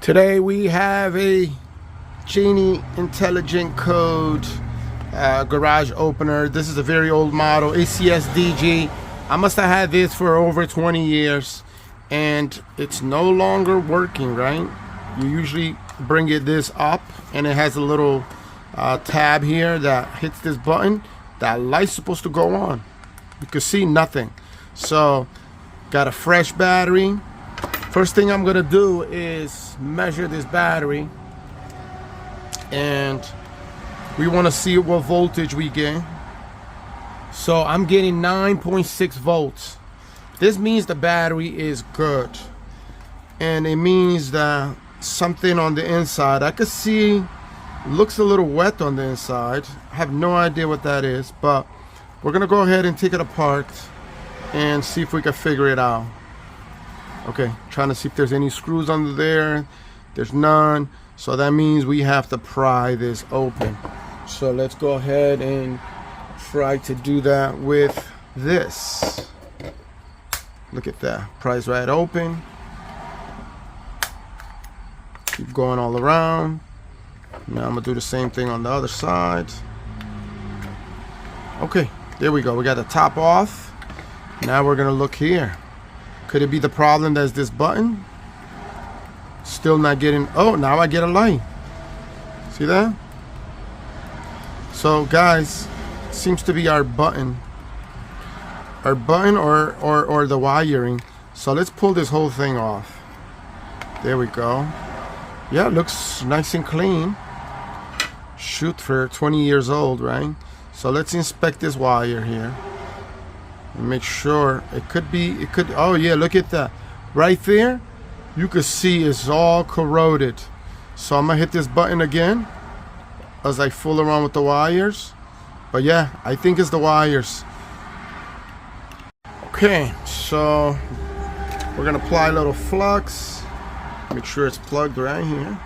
Today we have a Genie Intellicode garage opener. This is a very old model, ACS-DG. I must have had this for over 20 years and it's no longer working, right? You usually bring this up and it has a little tab here that hits this button. That light's supposed to go on. You can see nothing. So got a fresh battery. First thing I'm gonna do is measure this battery, and we want to see what voltage we get. So I'm getting 9.6 volts. This means the battery is good, and it means that something on the inside, I could see, looks a little wet on the inside. I have no idea what that is, but we're gonna go ahead and take it apart and see if we can figure it out. Okay, trying to see if there's any screws under there. There's none, so that means we have to pry this open. So let's go ahead and try to do that with this. Look at that, pries right open. Keep going all around. Now I'm gonna do the same thing on the other side. Okay, there we go, we got the top off. Now we're gonna look here. Could it be the problem that's this button? Still not getting, oh, now I get a light. See that? So guys, seems to be our button. Our button or the wiring. So let's pull this whole thing off. There we go. Yeah, it looks nice and clean. Shoot, for 20 years old, right? So let's inspect this wire here. And make sure it could be, oh yeah, look at that right there. You can see it's all corroded. So I'm gonna hit this button again as I fool around with the wires. But yeah, I think it's the wires. Okay, so we're gonna apply a little flux. Make sure it's plugged right here.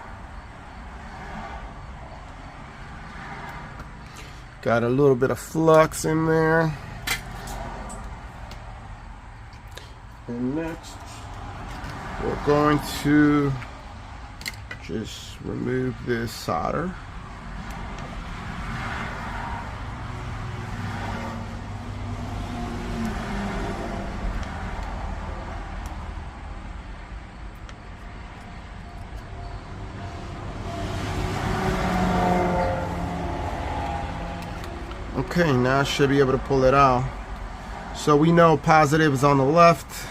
Got a little bit of flux in there. And next, we're going to just remove this solder. Okay, now I should be able to pull it out. So we know positive is on the left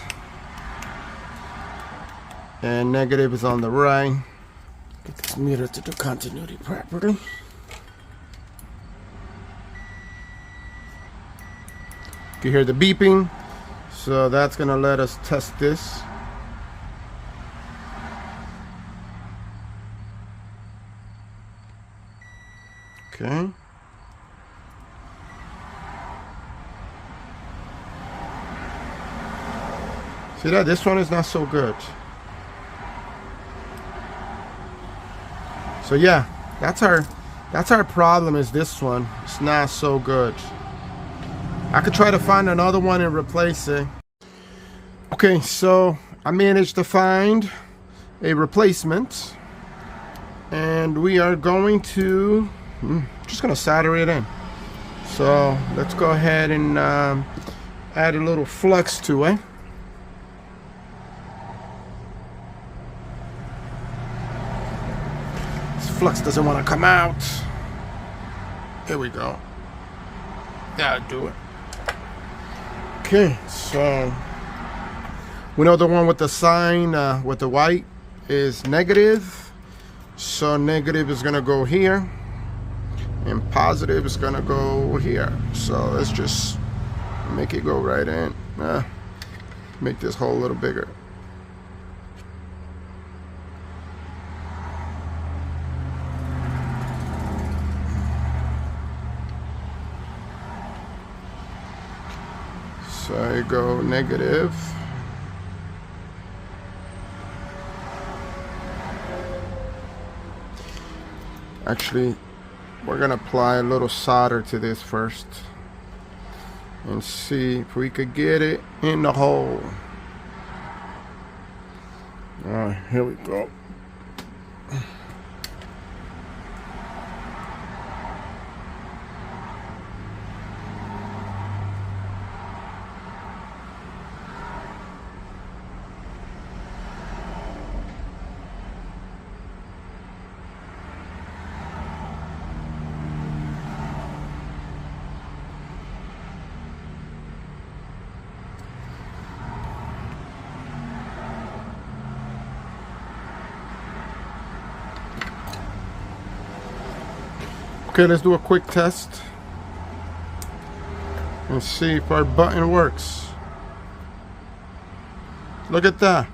and negative is on the right. Get this meter to do continuity properly. You can hear the beeping, so that's gonna let us test this. Okay. See that? This one is not so good. So yeah, that's our problem, is this one. It's not so good. I could try to find another one and replace it. Okay, so I managed to find a replacement, and we are going to just gonna solder it in. So let's go ahead and add a little flux to it. Flux doesn't want to come out. There we go. That'll do it. Okay, so we know the one with the sign with the white is negative. So negative is gonna go here, and positive is gonna go here. So let's just make it go right in. Make this hole a little bigger. So I go negative. Actually, we're gonna apply a little solder to this first and see if we could get it in the hole. All right, here we go. Okay, let's do a quick test and see if our button works. Look at that.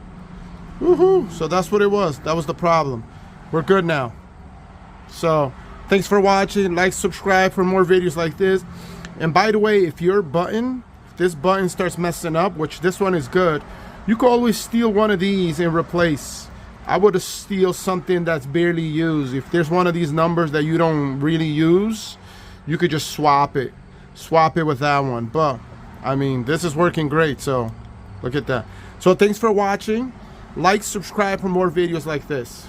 Woohoo! So that's what it was. That was the problem. We're good now. So thanks for watching. Like, subscribe for more videos like this. And by the way, if this button starts messing up, which this one is good, you can always steal one of these and replace. I would steal something that's barely used. If there's one of these numbers that you don't really use, you could just swap it with that one. But I mean, this is working great, so look at that. So thanks for watching. Like, subscribe for more videos like this.